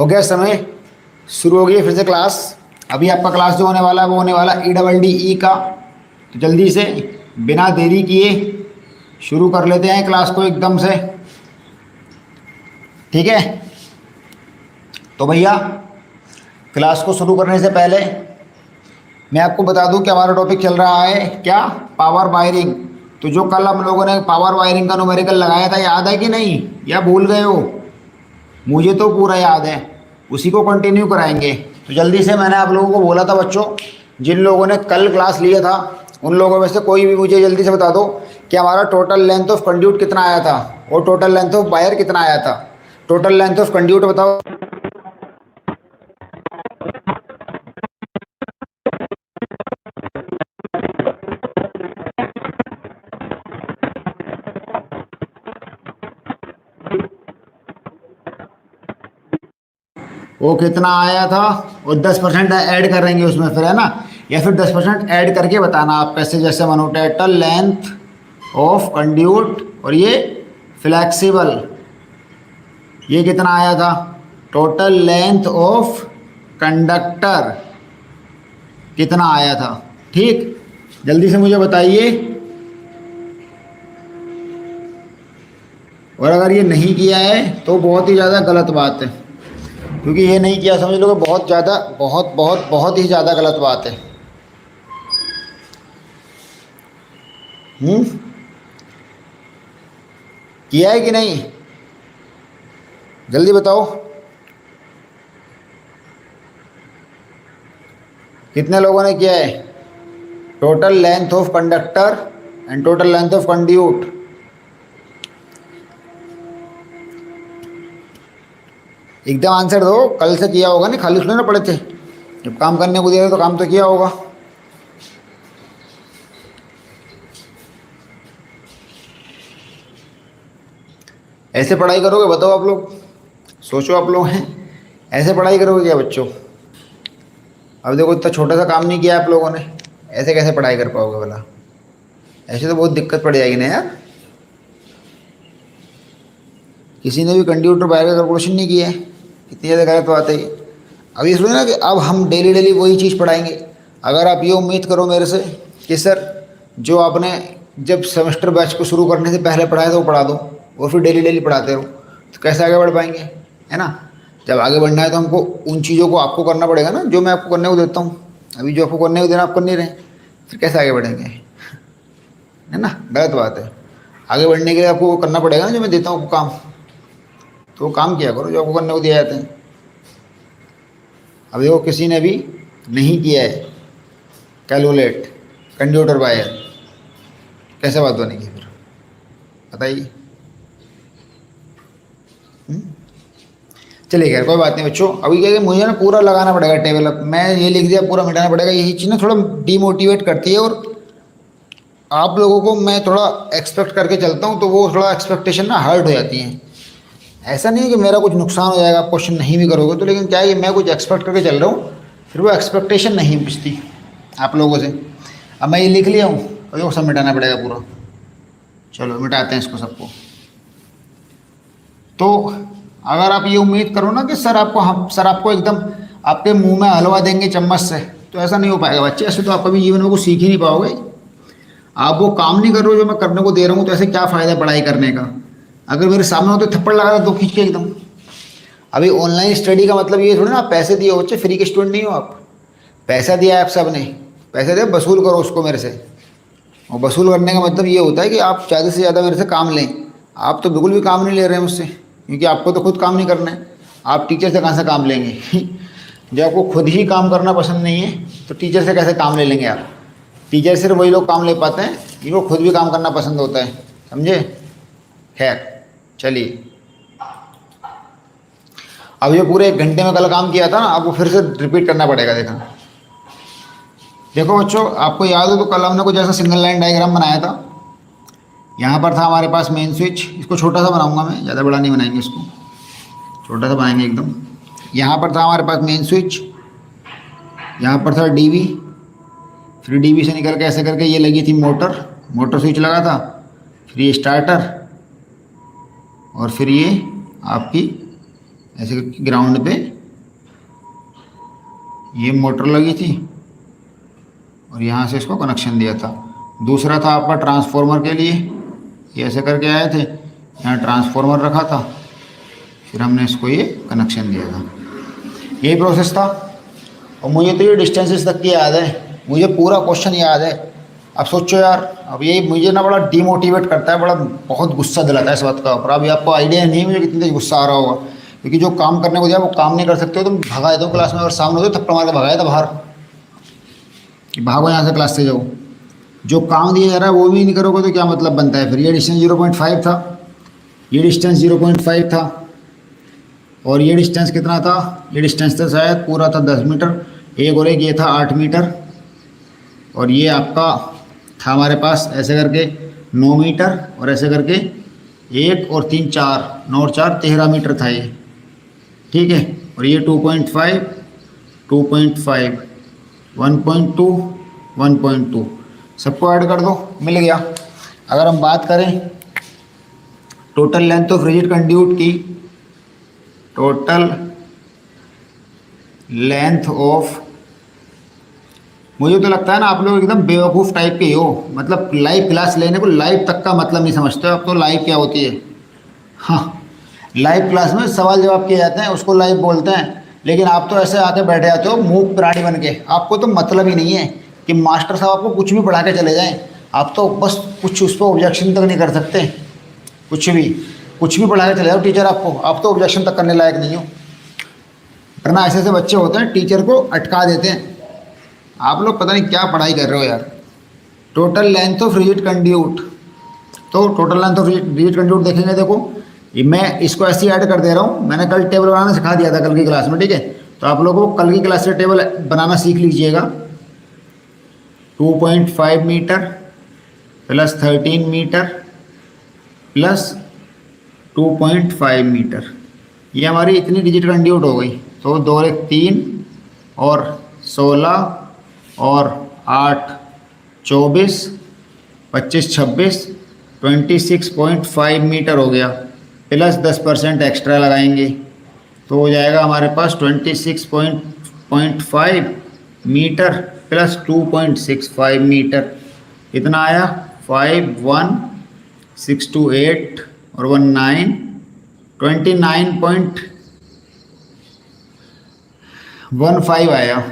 हो गया समय, शुरू हो गई फिर से क्लास। अभी आपका क्लास जो होने वाला है वो होने वाला EEE का। तो जल्दी से बिना देरी किए शुरू कर लेते हैं क्लास को एकदम से, ठीक है। तो भैया क्लास को शुरू करने से पहले मैं आपको बता दूं कि हमारा टॉपिक चल रहा है क्या, पावर वायरिंग। तो जो कल हम लोगों ने पावर वायरिंग का न्यूमेरिकल लगाया था, याद है कि नहीं, या भूल गए हो? मुझे तो पूरा याद है, उसी को कंटिन्यू कराएंगे। तो जल्दी से, मैंने आप लोगों को बोला था बच्चों, जिन लोगों ने कल क्लास लिया था उन लोगों में से कोई भी मुझे जल्दी से बता दो कि हमारा टोटल लेंथ ऑफ कंड्यूट कितना आया था और टोटल लेंथ ऑफ वायर कितना आया था। टोटल लेंथ ऑफ कंड्यूट बताओ। वो कितना आया था, और 10% ऐड करेंगे उसमें फिर, है ना, या फिर 10% ऐड करके बताना आप कैसे, जैसे मानो टोटल लेंथ ऑफ कंड्यूट और ये फ्लैक्सिबल, ये कितना आया था, टोटल लेंथ ऑफ कंडक्टर कितना आया था। ठीक, जल्दी से मुझे बताइए। और अगर ये नहीं किया है तो बहुत ही ज़्यादा गलत बात है, क्योंकि ये नहीं किया समझ लो कि बहुत ज़्यादा, बहुत बहुत बहुत ही ज़्यादा गलत बात है। किया है कि नहीं, जल्दी बताओ। कितने लोगों ने किया है? Total length of conductor and total length of conduit. एकदम आंसर दो, कल से किया होगा, नहीं खाली सुनने पड़े थे, जब काम करने को दिया था तो काम तो किया होगा। ऐसे पढ़ाई करोगे बताओ आप लोग, सोचो आप लोग हैं, ऐसे पढ़ाई करोगे क्या बच्चों? अब देखो इतना छोटा सा काम नहीं किया आप लोगों ने, ऐसे कैसे पढ़ाई कर पाओगे भला? ऐसे तो बहुत दिक्कत पड़ जाएगी ना यार। किसी ने भी कंड्यूटर वायर का कैलकुलेशन नहीं किया है, कितनी ज़्यादा गलत बात है ये। अब ये सुनिए ना कि अब हम डेली डेली वही चीज़ पढ़ाएंगे। अगर आप ये उम्मीद करो मेरे से कि सर जो आपने जब सेमेस्टर बैच को शुरू करने से पहले पढ़ाया था वो पढ़ा दो और फिर डेली डेली पढ़ाते रहो, तो कैसे आगे बढ़ पाएंगे, है ना। जब आगे बढ़ना है तो हमको उन चीज़ों को आपको करना पड़ेगा ना जो मैं आपको करने को देता हूँ। अभी जो आपको करने को देना आप कर नहीं रहे, फिर कैसे आगे बढ़ेंगे, है ना, गलत बात है। आगे बढ़ने के लिए आपको वो करना पड़ेगा ना जो मैं देता हूँ काम, तो वो काम किया करो जो आपको करने को दिया जाता है। अब देखो किसी ने भी नहीं किया है कैलकुलेट कंड्यूटर वायर, कैसे बात बनेगी फिर बताइए। चलिए खैर कोई बात नहीं बच्चों, अभी क्या है कि मुझे ना पूरा लगाना पड़ेगा टेबल, अब मैं ये लिख दिया पूरा मिटाना पड़ेगा। यही चीज़ ना थोड़ा डीमोटिवेट करती है, और आप लोगों को मैं थोड़ा एक्सपेक्ट करके चलता हूँ तो वो थोड़ा एक्सपेक्टेशन ना हर्ट हो जाती हैं। ऐसा नहीं है कि मेरा कुछ नुकसान हो जाएगा, आप क्वेश्चन नहीं भी करोगे तो, लेकिन क्या है कि मैं कुछ एक्सपेक्ट करके चल रहा हूँ, फिर वो एक्सपेक्टेशन नहीं पूछती आप लोगों से। अब मैं ये लिख लिया हूँ और ये सब मिटाना पड़ेगा पूरा। चलो मिटाते हैं इसको सबको। तो अगर आप ये उम्मीद करो ना कि सर आपको एकदम आपके मुंह में हलवा देंगे चम्मच से, तो ऐसा नहीं हो पाएगा बच्चे। ऐसे तो आप कभी जीवन में कुछ सीख ही नहीं पाओगे। आप वो काम नहीं कर रहे हो जो मैं करने को दे रहा हूँ, तो ऐसे क्या फ़ायदा पढ़ाई करने का। अगर मेरे सामने हो तो थप्पड़ लगा दो खींच के एकदम। अभी ऑनलाइन स्टडी का मतलब ये थोड़ी ना आप पैसे दिए हो, बच्चे फ्री के स्टूडेंट नहीं हो आप। पैसा दिया है आप सब ने, पैसे दे, वसूल करो उसको मेरे से। और वसूल करने का मतलब ये होता है कि आप ज़्यादा से ज़्यादा मेरे से काम लें। आप तो बिल्कुल भी काम नहीं ले रहे हैं मुझसे, क्योंकि आपको तो खुद काम नहीं करना है। आप टीचर से कहाँ से काम लेंगे जब आपको खुद ही काम करना पसंद नहीं है तो टीचर से कैसे काम ले लेंगे आप। टीचर सिर्फ वही लोग काम ले पाते हैं जिनको खुद भी काम करना पसंद होता है, समझे। खैर चलिए, अब ये पूरे 1 घंटे में कल काम किया था ना, आपको फिर से रिपीट करना पड़ेगा। देखो बच्चों, आपको याद हो तो कल हमने कुछ ऐसा सिंगल लाइन डायग्राम बनाया था। यहाँ पर था हमारे पास मेन स्विच, इसको छोटा सा बनाऊंगा मैं, ज़्यादा बड़ा नहीं बनाएंगे इसको, छोटा सा बनाएंगे एकदम। यहाँ पर था हमारे पास मेन स्विच, यहाँ पर था डीबी, फिर डीबी से निकल के ऐसे करके ये लगी थी मोटर स्विच लगा था, फिर ये स्टार्टर, और फिर ये आपकी ऐसे ग्राउंड पे ये मोटर लगी थी और यहाँ से इसको कनेक्शन दिया था। दूसरा था आपका ट्रांसफार्मर के लिए, ये ऐसे करके आए थे, यहाँ ट्रांसफार्मर रखा था, फिर हमने इसको ये कनेक्शन दिया था। यही प्रोसेस था। और मुझे तो ये डिस्टेंसेस तक की याद है, मुझे पूरा क्वेश्चन याद है। अब सोचो यार, अब ये मुझे ना बड़ा डिमोटिवेट करता है, बड़ा बहुत गुस्सा दिलाता है इस बात का। और अभी आपको आइडिया नहीं मुझे कितनी तेज गुस्सा आ रहा होगा, क्योंकि जो काम करने को दिया वो काम नहीं कर सकते हो, तुम भगा दो क्लास में, और सामने हो थप्पड़ मार के भगाया था बाहर कि भागो यहाँ से, क्लास से जाओ। जो काम दिया जा रहा है वो भी नहीं करोगे तो क्या मतलब बनता है फिर। ये डिस्टेंस 0.5 था, ये डिस्टेंस 0.5 था, और ये डिस्टेंस कितना था, ये डिस्टेंस था शायद पूरा था 10 मीटर, एक और एक ये था 8 मीटर, और ये आपका था हमारे पास ऐसे करके 9 मीटर, और ऐसे करके 1 और 3 4, 9 और 4 13 मीटर था ये, ठीक है। और ये 2.5 2.5 1.2 1.2 सबको ऐड कर दो, मिल गया। अगर हम बात करें total length of rigid conduit की, टोटल लेंथ ऑफ, मुझे तो लगता है ना आप लोग एकदम बेवकूफ़ टाइप के हो, मतलब लाइव क्लास लेने को लाइव तक का मतलब नहीं समझते हो आप तो। लाइव क्या होती है? हाँ, लाइव क्लास में सवाल जवाब किए जाते हैं, उसको लाइव बोलते हैं। लेकिन आप तो ऐसे आके बैठे जाते हो मूक प्राणी बन के, आपको तो मतलब ही नहीं है कि मास्टर साहब आपको कुछ भी पढ़ा के चले जाएं, आप तो बस कुछ उस पर ऑब्जेक्शन तक नहीं कर सकते। कुछ भी पढ़ा के चले जाओ टीचर आपको, आप तो ऑब्जेक्शन तक करने लायक नहीं हो। वरना ऐसे ऐसे बच्चे होते हैं टीचर को अटका देते हैं। आप लोग पता नहीं क्या पढ़ाई कर रहे हो यार। Total length of rigid conduit, तो total length of rigid conduit देखेंगे। देखो ये मैं इसको ऐसे ही ऐड कर दे रहा हूँ, मैंने कल टेबल बनाना सिखा दिया था कल की क्लास में, ठीक है। तो आप लोगों को कल की क्लास से टेबल बनाना सीख लीजिएगा। 2.5 metre plus 13 metre plus 2.5 metre, ये हमारी इतनी रिजिड कंड्यूट हो गई। तो 2 और 1 3 और 16 और 8 24 25 26 26.5 मीटर हो गया, प्लस 10% एक्स्ट्रा लगाएंगे तो हो जाएगा हमारे पास 26.5 मीटर प्लस 2.65 मीटर, इतना आया 51628 और 19 29.15 आया।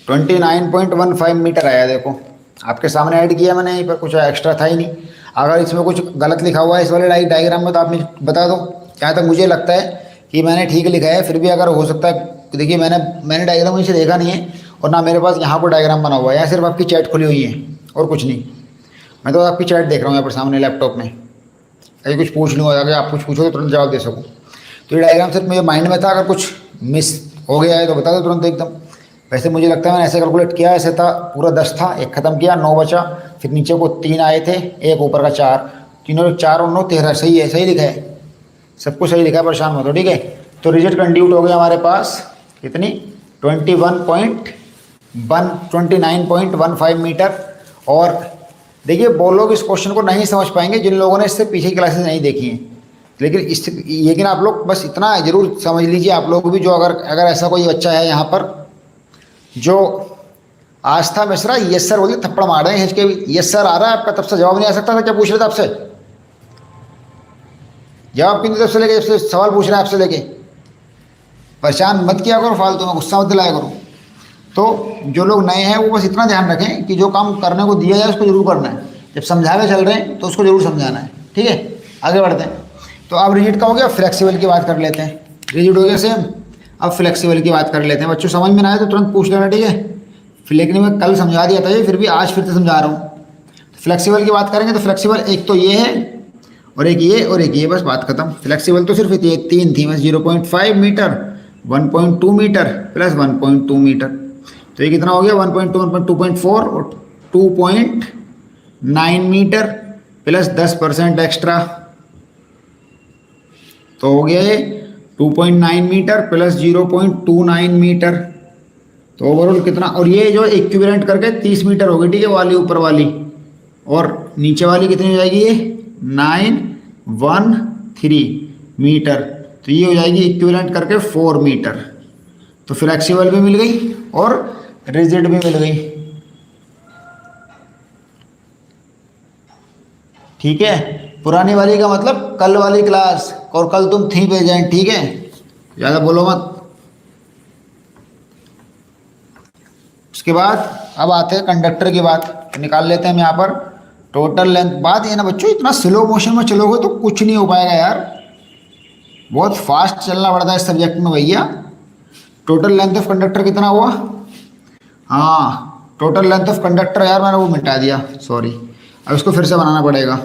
29.15 मीटर आया। देखो आपके सामने ऐड किया मैंने, यहीं पर कुछ एक्स्ट्रा था ही नहीं। अगर इसमें कुछ गलत लिखा हुआ है इस वाले डायग्राम में तो आप मुझे बता दो। जहाँ तक मुझे लगता है कि मैंने ठीक लिखा है, फिर भी अगर हो सकता है, देखिए मैंने डायग्राम इसे देखा नहीं है और ना मेरे पास यहाँ पर डायग्राम बना हुआ है, यहाँ सिर्फ आपकी चैट खुली हुई है और कुछ नहीं। मैं तो आपकी चैट देख रहा हूँ यहाँ पर सामने लैपटॉप में। अगर कुछ पूछ लूँगा, अगर आप कुछ पूछो तो तुरंत जवाब दे सकूँ। तो ये डायग्राम सिर्फ मेरे माइंड में था, अगर कुछ मिस हो गया है तो बता दो तुरंत एकदम। वैसे मुझे लगता है मैंने ऐसे कैलकुलेट किया, ऐसे था पूरा 10 था, एक ख़त्म किया, 9 बचा, फिर नीचे को 3 आए थे, एक ऊपर का 4, तीनों 4 और 9 13। सही है, सही लिखा है, सब कुछ सही लिखा है, परेशान मत हो, ठीक है। तो रिजिड कंड्यूट हो गया हमारे पास कितनी 29.15 मीटर। और देखिए वो लोग इस क्वेश्चन को नहीं समझ पाएंगे जिन लोगों ने इससे पीछे क्लासेस नहीं देखी हैं, लेकिन आप लोग बस इतना ज़रूर समझ लीजिए, आप लोग भी जो अगर ऐसा कोई बच्चा है यहाँ पर जो आस्था मिश्रा यस सर बोलिए, थप्पड़ मार रहे हैं हिचके भी, यस सर आ रहा है आपका, तब से जवाब नहीं आ सकता था। क्या पूछ रहे थे आपसे? जवाब किन तरफ से लेके सवाल पूछ रहे हैं आपसे लेके? परेशान मत किया करो फालतू में, गुस्सा मत दिलाया करो। तो जो लोग नए हैं वो बस इतना ध्यान रखें कि जो काम करने को दिया जाए उसको जरूर करना है। जब समझावे चल रहे हैं तो उसको जरूर समझाना है, ठीक है। आगे बढ़ते हैं। तो अब रिजिड का हो गया, फ्लेक्सिबल की बात कर लेते हैं। रिजिड हो गया सेम, अब फ्लेक्सिबल की बात कर लेते हैं। बच्चों समझ में ना आए तो तुरंत पूछ लेना, ठीक है। लेकिन मैं कल समझा दिया था ये, फिर भी आज फिर से समझा रहा हूँ। फ्लेक्सिबल की बात करेंगे तो फ्लेक्सिबल एक तो ये है और एक ये और एक ये, बस बात खत्म। फ्लेक्सिबल तो सिर्फ ये 3 थी बस, 0.5 मीटर 1.2 मीटर प्लस 1.2 मीटर। तो ये कितना हो गया 1.2 1.2.4 और 2.9 मीटर प्लस 10% एक्स्ट्रा, तो हो गया ये 2.9 मीटर प्लस 0.29 मीटर। तो ओवरऑल कितना, और ये जो इक्विवेलेंट करके 30 मीटर होगी, ठीक है, वाली ऊपर वाली, और नीचे वाली कितनी हो जाएगी ये 9 मीटर, तो ये हो जाएगी इक्विवेलेंट करके 4 मीटर। तो फ्लेक्सिबल भी मिल गई और रिजिड भी मिल गई। ठीक है, पुरानी वाली का मतलब कल वाली क्लास, और कल तुम थी प्रेजेंट, ठीक है, ज़्यादा बोलो मत। उसके बाद अब आते हैं कंडक्टर की बात, तो निकाल लेते हैं हम यहाँ पर टोटल लेंथ। बात ये ना बच्चों, इतना स्लो मोशन में चलोगे तो कुछ नहीं हो पाएगा यार, बहुत फास्ट चलना पड़ता है इस सब्जेक्ट में भैया। टोटल लेंथ ऑफ कंडक्टर कितना हुआ? हाँ, टोटल लेंथ ऑफ कंडक्टर, यार मैंने वो मिटा दिया, सॉरी, अब इसको फिर से बनाना पड़ेगा।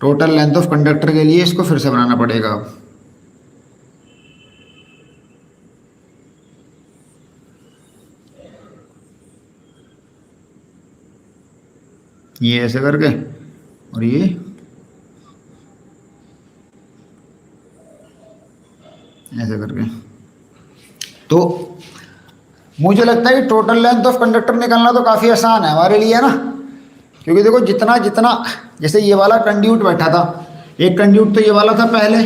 टोटल लेंथ ऑफ कंडक्टर के लिए इसको फिर से बनाना पड़ेगा अब। ये ऐसे करके और ये ऐसे करके, तो मुझे लगता है कि टोटल लेंथ ऑफ कंडक्टर निकालना तो काफ़ी आसान है हमारे लिए, है ना। क्योंकि देखो जितना जितना, जैसे ये वाला कंड्यूट बैठा था, एक कंड्यूट तो ये वाला था पहले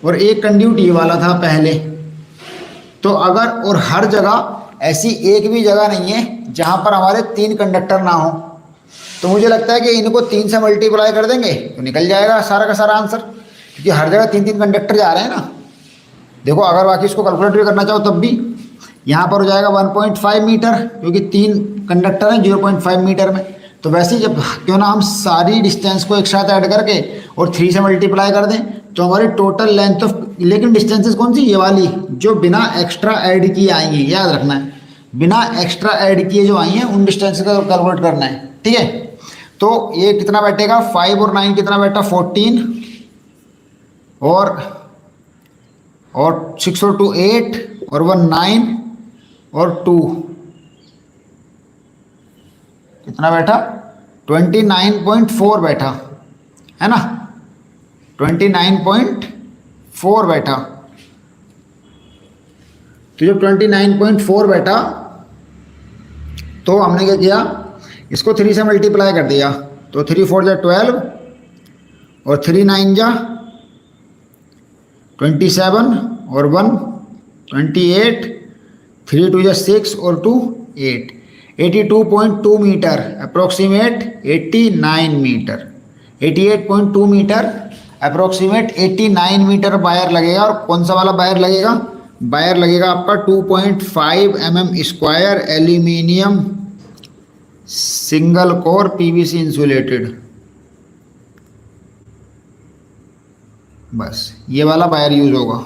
और एक कंड्यूट ये वाला था पहले, तो अगर, और हर जगह ऐसी एक भी जगह नहीं है जहाँ पर हमारे 3 कंडक्टर ना हो, तो मुझे लगता है कि इनको 3 से मल्टीप्लाई कर देंगे तो निकल जाएगा सारा का सारा आंसर, क्योंकि हर जगह 3-3 कंडक्टर जा रहे हैं ना। देखो अगर बाकी इसको कैलकुलेट भी करना चाहो तब भी, यहाँ पर हो जाएगा 1.5 मीटर, क्योंकि 3 कंडक्टर हैं 0.5 मीटर में। तो वैसे ही जब क्यों ना हम सारी डिस्टेंस को एक साथ ऐड करके और 3 से मल्टीप्लाई कर दें तो हमारी टोटल लेंथ ऑफ, लेकिन डिस्टेंसेस कौन सी, ये वाली जो बिना एक्स्ट्रा ऐड किए आई हैं, याद रखना है, बिना एक्स्ट्रा ऐड किए जो आई हैं उन डिस्टेंस का कैलकुलेट करना है, ठीक है। तो ये कितना बैठेगा, 5 और 9 कितना बैठा, 14, और 6 और 2 8, और 1 9, और 2 कितना बैठा, 29.4 बैठा, है ना, 29.4 बैठा। तो जब 29.4 बैठा तो हमने क्या किया, इसको 3 से मल्टीप्लाई कर दिया, तो 3 4 जा 12, और 3 9 जा 27, और 1 28, 3 2 जा 6, और 2 8, 82.2 metre approximate 89 metre, 88.2 metre approximate 89 metre wire लगेगा। और कौन सा वाला वायर लगेगा, वायर लगेगा आपका 2.5 mm square aluminium single core PVC insulated, बस ये वाला वायर यूज होगा।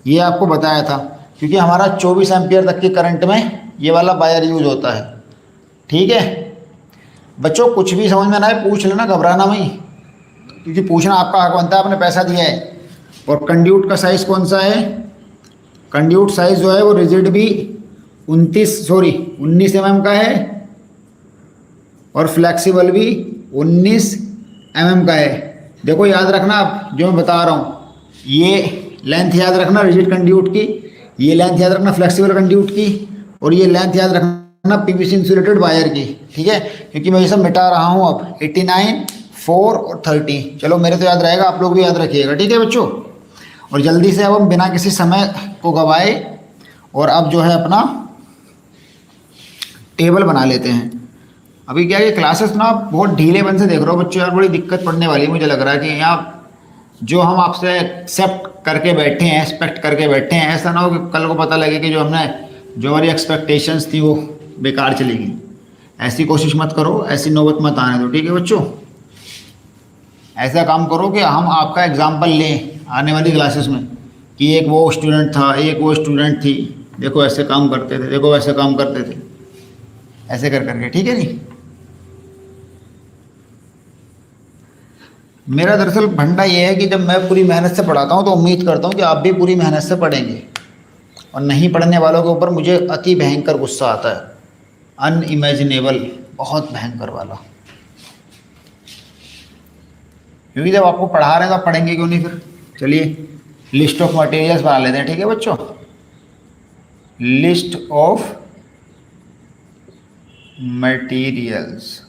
ये आपको बताया था, क्योंकि हमारा 24 एम्पियर तक के करंट में ये वाला वायर यूज होता है, ठीक है। बच्चों कुछ भी समझ में ना आए पूछ लेना, घबराना नहीं, क्योंकि पूछना आपका हक बनता है, आपने पैसा दिया है। और कंड्यूट का साइज़ कौन सा है, कंड्यूट साइज़ जो है वो रिजिड भी 19 mm का है, और फ्लेक्सिबल भी 19 mm का है। देखो याद रखना आप जो मैं बता रहा हूँ, ये लेंथ याद रखना रिजिड कंड्यूट की, ये लेंथ याद रखना फ्लेक्सिबल कंड्यूट की, और ये लेंथ याद रखना पीवीसी इंसुलेटेड वायर की, ठीक है। क्योंकि मैं ये सब मिटा रहा हूँ अब, 89, 4 और 30, चलो मेरे तो याद रहेगा, आप लोग भी याद रखिएगा, ठीक है बच्चों। और जल्दी से अब हम बिना किसी समय को गवाए और अब जो है अपना टेबल बना लेते हैं। अभी क्या है, क्लासेस ना बहुत ढीलेपन से देख रहे हो बच्चों, यार बड़ी दिक्कत पड़ने वाली है। मुझे लग रहा है कि यहाँ जो हम आपसे एक्सेप्ट करके बैठे हैं, एक्सपेक्ट करके बैठे हैं, ऐसा ना हो कि कल को पता लगे कि जो हमारी एक्सपेक्टेशंस थी वो बेकार चली गई। ऐसी कोशिश मत करो, ऐसी नौबत मत आने दो, ठीक है बच्चों। ऐसा काम करो कि हम आपका एग्जाम्पल लें आने वाली क्लासेस में, कि एक वो स्टूडेंट था, एक वो स्टूडेंट थी, देखो ऐसे काम करते थे, देखो वैसे काम करते थे, ऐसे कर करके, ठीक है नहीं। मेरा दरअसल फंडा ये है कि जब मैं पूरी मेहनत से पढ़ाता हूँ तो उम्मीद करता हूँ कि आप भी पूरी मेहनत से पढ़ेंगे, और नहीं पढ़ने वालों के ऊपर मुझे अति भयंकर गुस्सा आता है, अनइमेजिनेबल, बहुत भयंकर वाला। क्योंकि जब आपको पढ़ा रहे हैं तो आप पढ़ेंगे क्यों नहीं फिर। चलिए लिस्ट ऑफ मटेरियल्स बना लेते हैं, ठीक है बच्चों। लिस्ट ऑफ मटेरियल्स,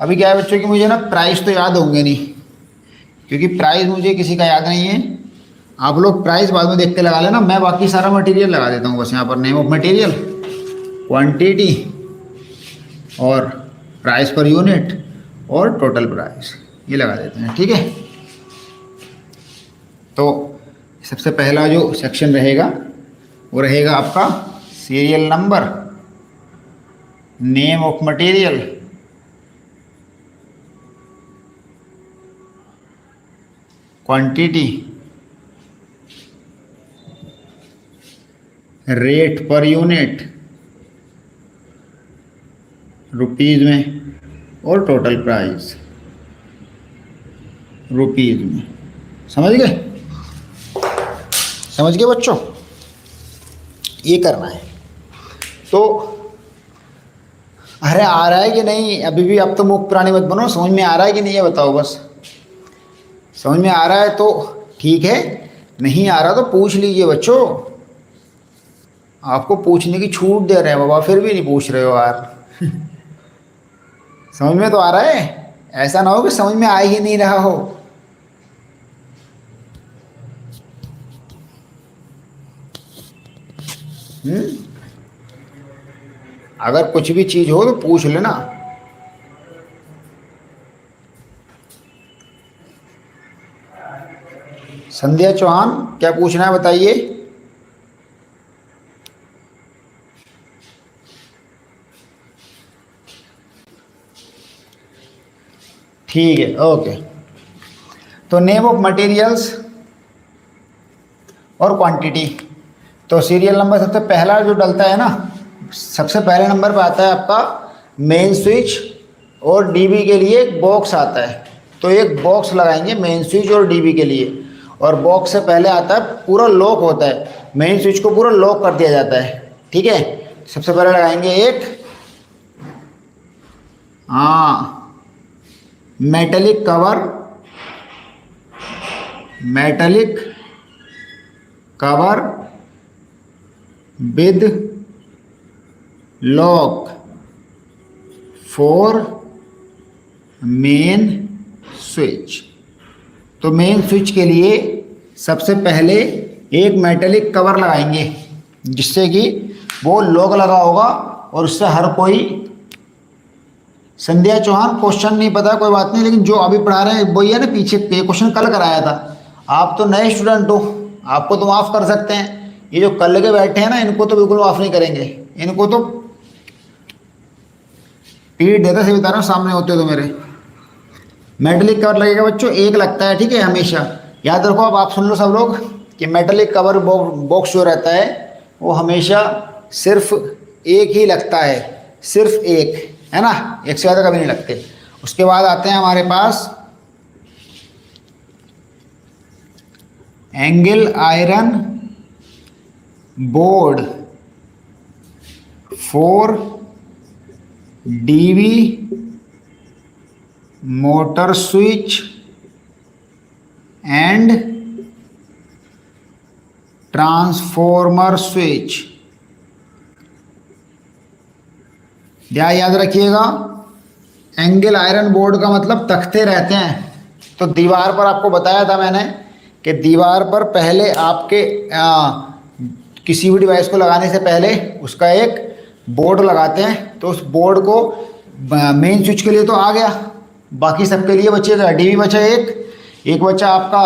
अभी क्या है बच्चों कि मुझे ना प्राइस तो याद होंगे नहीं, क्योंकि प्राइस मुझे किसी का याद नहीं है। आप लोग प्राइस बाद में देख के लगा लेना, मैं बाकी सारा मटेरियल लगा देता हूँ बस यहाँ पर। नेम ऑफ मटेरियल, क्वांटिटी और प्राइस पर यूनिट और टोटल प्राइस, ये लगा देते हैं, ठीक है। तो सबसे पहला जो सेक्शन रहेगा वो रहेगा आपका serial number, name of material, quantity, rate per unit rupees में और टोटल प्राइस रुपीज़ में। समझ गए? समझ गए बच्चों? ये करना है। तो अरे आ रहा है कि नहीं अभी भी? अब तो मुख प्राणी मत बनो, समझ में आ रहा है कि नहीं ये बताओ बस। समझ में आ रहा है तो ठीक है, नहीं आ रहा तो पूछ लीजिए बच्चों। आपको पूछने की छूट दे रहे हैं बाबा, फिर भी नहीं पूछ रहे हो यार। समझ में तो आ रहा है? ऐसा ना हो कि समझ में आ ही नहीं रहा हो। अगर कुछ भी चीज हो तो पूछ लेना। संध्या चौहान, क्या पूछना है बताइए। ठीक है, ओके। तो नेम ऑफ मटेरियल्स और क्वांटिटी। तो सीरियल नंबर सबसे पहला जो डलता है ना, सबसे पहले नंबर पर आता है आपका मेन स्विच, और डीबी के लिए एक बॉक्स आता है। तो एक बॉक्स लगाएंगे मेन स्विच और डीबी के लिए, और बॉक्स से पहले आता है पूरा लॉक होता है, मेन स्विच को पूरा लॉक कर दिया जाता है, ठीक है। सबसे पहले लगाएंगे एक metallic cover, metallic cover with lock for main switch. तो मेन स्विच के लिए सबसे पहले एक मेटेलिक कवर लगाएंगे, जिससे कि वो लॉक लगा होगा और उससे हर कोई। संध्या चौहान, क्वेश्चन नहीं पता कोई बात नहीं, लेकिन जो अभी पढ़ा रहे हैं वही है ना, पीछे ये क्वेश्चन कल कराया था। आप तो नए स्टूडेंट हो, आपको तो माफ़ कर सकते हैं, ये जो कल के बैठे हैं ना इनको तो बिल्कुल माफ़ नहीं करेंगे। इनको तो पीठ देता से बता रहा हूँ, सामने होते हो तो मेरे। मेटेलिक कवर लगेगा बच्चों, एक लगता है, ठीक है, हमेशा याद रखो। अब आप सुन लो सब लोग कि मेटेलिक कवर बॉक्स जो रहता है वो हमेशा सिर्फ एक ही लगता है, सिर्फ एक, है ना, एक से ज़्यादा कभी नहीं लगते। उसके बाद आते हैं हमारे पास angle iron board for DV motor switch and transformer switch. याद रखिएगा, एंगल आयरन बोर्ड का मतलब तख्ते रहते हैं। तो दीवार पर आपको बताया था मैंने कि दीवार पर पहले आपके किसी भी डिवाइस को लगाने से पहले उसका एक बोर्ड लगाते हैं। तो उस बोर्ड को मेन स्विच के लिए तो आ गया, बाकी सबके लिए बचेगा डीवी बचा एक बचा आपका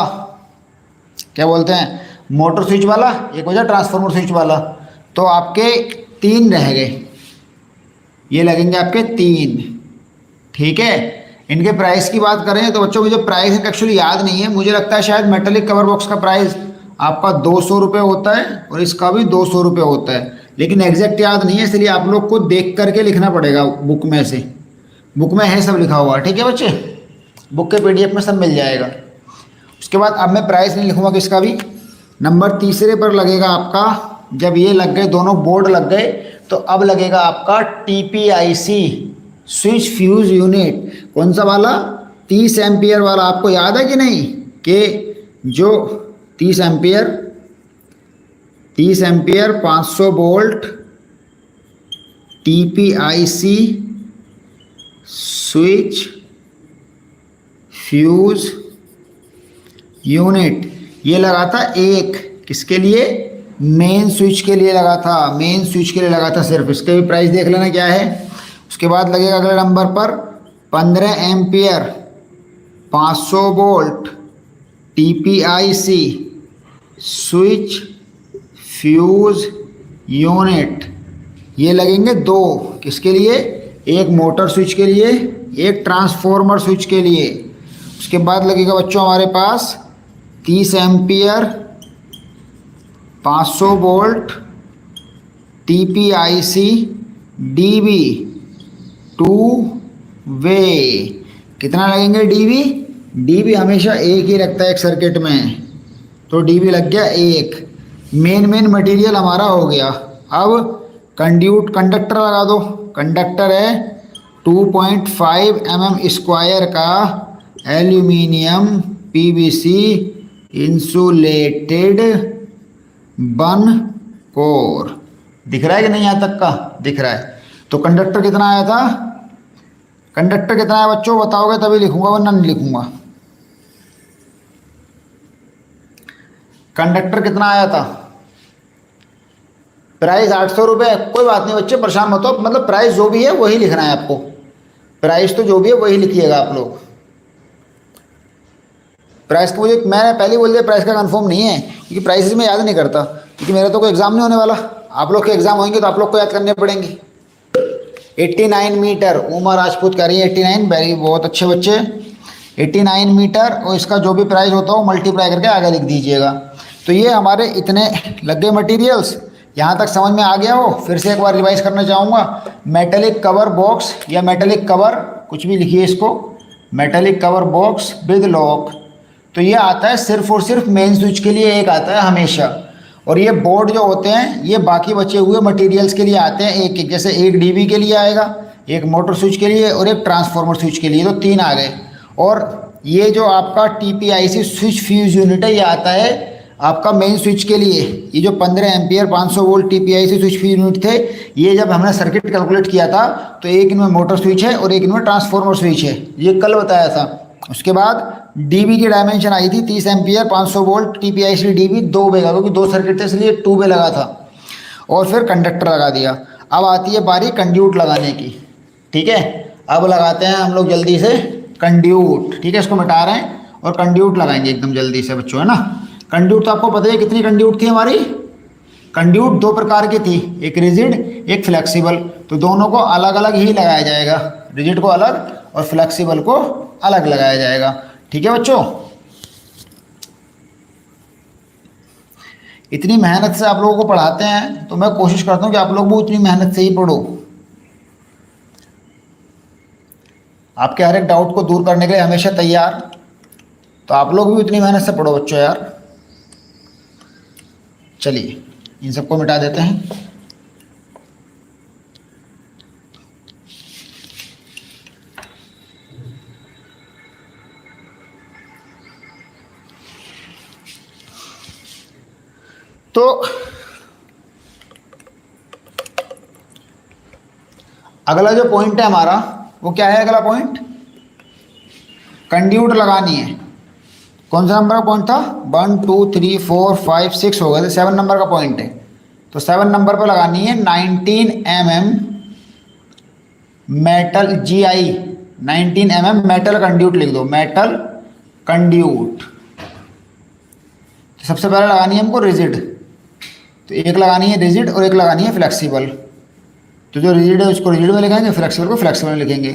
क्या बोलते हैं मोटर स्विच वाला, एक बचा ट्रांसफार्मर स्विच वाला। तो आपके 3 रह गए, ये लगेंगे आपके 3, ठीक है। इनके प्राइस की बात करें तो बच्चों मुझे प्राइस एक्चुअली याद नहीं है, मुझे लगता है शायद मेटेलिक कवर बॉक्स का प्राइस आपका 200 रुपये होता है और इसका भी 200 रुपये होता है, लेकिन एग्जैक्ट याद नहीं है, इसलिए आप लोग को देख करके लिखना पड़ेगा बुक में से। बुक में है सब लिखा हुआ, ठीक है बच्चे, बुक के पीडीएफ में सब मिल जाएगा। उसके बाद अब मैं प्राइस नहीं लिखूंगा किसका भी। नंबर तीसरे पर लगेगा आपका, जब ये लग गए दोनों बोर्ड लग गए तो अब लगेगा आपका टीपीआईसी स्विच फ्यूज यूनिट। कौन सा वाला? 30 एम्पियर वाला। आपको याद है कि नहीं कि जो 30 ampere 500 volt TPIC switch fuse unit, ये लगा था एक, किसके लिए, मेन स्विच के लिए लगा था, मेन स्विच के लिए लगा था सिर्फ। इसके भी प्राइस देख लेना क्या है। उसके बाद लगेगा अगले नंबर पर 15 ampere 500 volt TPIC switch fuse unit, ये लगेंगे दो, किसके लिए, एक मोटर स्विच के लिए, एक ट्रांसफॉर्मर स्विच के लिए। उसके बाद लगेगा बच्चों हमारे पास 30 एम्पियर 500 वोल्ट TPIC DB 2 वे, कितना लगेंगे DB हमेशा एक ही लगता है एक सर्किट में, तो DB लग गया एक। मेन मटेरियल हमारा हो गया। अब कंडक्टर लगा दो। कंडक्टर है 2.5 mm स्क्वायर का एल्यूमिनियम PVC इंसुलेटेड बन कोर, दिख रहा है कि नहीं, यहाँ तक का दिख रहा है। तो कंडक्टर कितना आया था, कंडक्टर कितना है बच्चों बताओगे तभी लिखूंगा, वरना नहीं लिखूंगा। कंडक्टर कितना आया था, प्राइस 800 रुपये। कोई बात नहीं बच्चे, परेशान मत हो, मतलब प्राइस जो भी है वही लिखना है आपको, प्राइस तो जो भी है वही लिखिएगा आप लोग। प्राइस को मुझे मैंने पहले बोल दिया, प्राइस का कंफर्म नहीं है, क्योंकि प्राइसेस में याद नहीं करता, क्योंकि मेरा तो कोई एग्जाम नहीं होने वाला। आप लोग के एग्जाम होंगे तो आप लोग को याद करने पड़ेंगे। 89 मीटर, उमा राजपूत कह रही है 89, वेरी बहुत अच्छे बच्चे। 89 मीटर, और इसका जो भी प्राइस होता हो मल्टीप्लाई करके आगे लिख दीजिएगा। तो ये हमारे इतने लग गए मटीरियल्स, यहाँ तक समझ में आ गया हो। फिर से एक बार रिवाइज करना चाहूँगा। मेटेलिक कवर बॉक्स या मेटेलिक कवर, कुछ भी लिखिए इसको, metallic cover box with lock, तो ये आता है सिर्फ और सिर्फ मेन स्विच के लिए एक आता है हमेशा। और ये बोर्ड जो होते हैं ये बाकी बचे हुए मटेरियल्स के लिए आते हैं एक एक, जैसे एक DB के लिए आएगा, एक मोटर स्विच के लिए और एक ट्रांसफार्मर स्विच के लिए, तो 3 आ गए। और ये जो आपका TPIC स्विच फ्यूज यूनिट है ये आता है आपका मेन स्विच के लिए। ये जो 15 ampere 500 volt TPIC switch fuse unit थे, ये जब हमने सर्किट कैलकुलेट किया था तो एक इनमें मोटर स्विच है और एक इनमें ट्रांसफार्मर स्विच है, ये कल बताया था। उसके बाद DB की डायमेंशन आई थी 30 एम्पियर 500 वोल्ट TPIC DB 2 वे का, क्योंकि 2 सर्किट थे इसलिए 2 वे लगा था। और फिर कंडक्टर लगा दिया। अब आती है बारी कंड्यूट लगाने की, ठीक है। अब लगाते हैं हम लोग जल्दी से कंड्यूट, ठीक है, इसको मिटा रहे हैं और कंड्यूट लगाएंगे एकदम जल्दी से बच्चों, है ना। कंड्यूट तो आपको पता है कितनी कंड्यूट थी हमारी, कंड्यूट 2 प्रकार की थी, एक रिजिड एक फ्लेक्सिबल, तो दोनों को अलग अलग ही लगाया जाएगा, रिजिड को अलग और फ्लेक्सिबल को अलग लगाया जाएगा, ठीक है बच्चों। इतनी मेहनत से आप लोगों को पढ़ाते हैं तो मैं कोशिश करता हूं कि आप लोग भी उतनी मेहनत से ही पढ़ो। आपके हर एक डाउट को दूर करने के लिए हमेशा तैयार, तो आप लोग भी उतनी मेहनत से पढ़ो बच्चों यार। चलिए इन सबको मिटा देते हैं। तो अगला जो पॉइंट है हमारा वो क्या है, अगला पॉइंट कंड्यूट लगानी है। कौन सा नंबर का पॉइंट था, 1 2 3 4 5 6 हो गए, 7 नंबर का पॉइंट है। तो 7 नंबर पर लगानी है 19 mm metal GI 19 mm metal conduit लिख दो, मेटल कंड्यूट। तो सबसे पहले लगानी है हमको रिजिड, तो एक लगानी है रिजिड और एक लगानी है फ्लेक्सिबल। तो जो रिजिड है उसको रिजिड में लिखेंगे, फ्लेक्सिबल को फ्लेक्सिबल में लिखेंगे।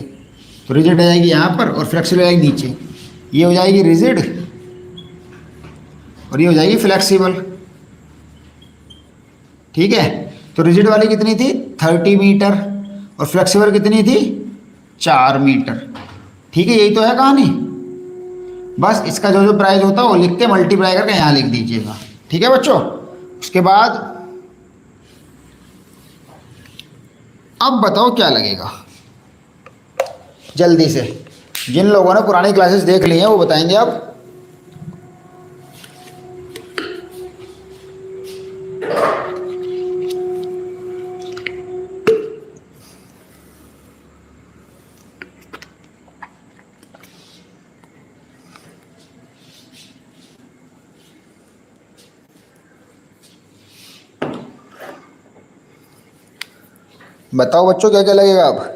तो रिजिड आ जाएगी यहाँ पर और फ्लेक्सिबल आ जाएगी नीचे, ये हो जाएगी रिजिड और ये हो जाएगी फ्लेक्सिबल, ठीक है। तो रिजिड वाली कितनी थी 30 मीटर और फ्लेक्सिबल कितनी थी 4 मीटर, ठीक है। यही तो है कहानी, बस इसका जो जो प्राइस होता है वो लिख के मल्टीप्लाई करके यहाँ लिख दीजिएगा, ठीक है बच्चों। उसके बाद अब बताओ क्या लगेगा, जल्दी से जिन लोगों ने पुरानी क्लासेस देख ली हैं वो बताएंगे अब। बताओ बच्चों क्या क्या लगेगा अब।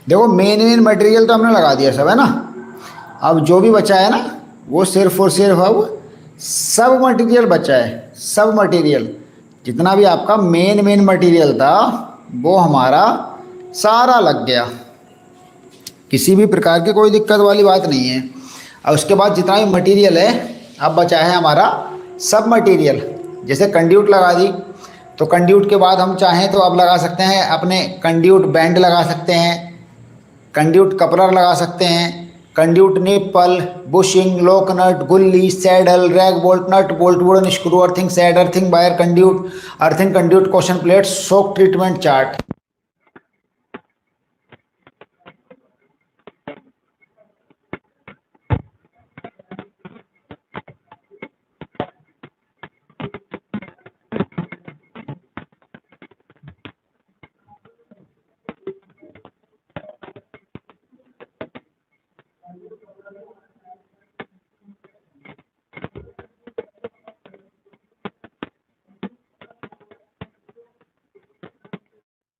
देखो मेन मेन मटेरियल तो हमने लगा दिया सब, है ना। अब जो भी बचा है ना, वो सिर्फ और सिर्फ अब सब मटेरियल बचा है। सब मटेरियल जितना भी आपका मेन मेन मटेरियल था वो हमारा सारा लग गया, किसी भी प्रकार की कोई दिक्कत वाली बात नहीं है। और उसके बाद जितना भी मटेरियल है अब बचा है हमारा सब मटेरियल। जैसे कंड्यूट लगा दी, तो कंड्यूट के बाद हम चाहें तो अब लगा सकते हैं अपने कंड्यूट बैंड लगा सकते हैं, कंड्यूट कपलर लगा सकते हैं, conduit nipple, bushing, lock nut, गुल्ली, saddle, rag bolt, nut bolt, wooden screw, earthing set, earthing wire, conduit, earthing conduit, question plate, shock treatment chart.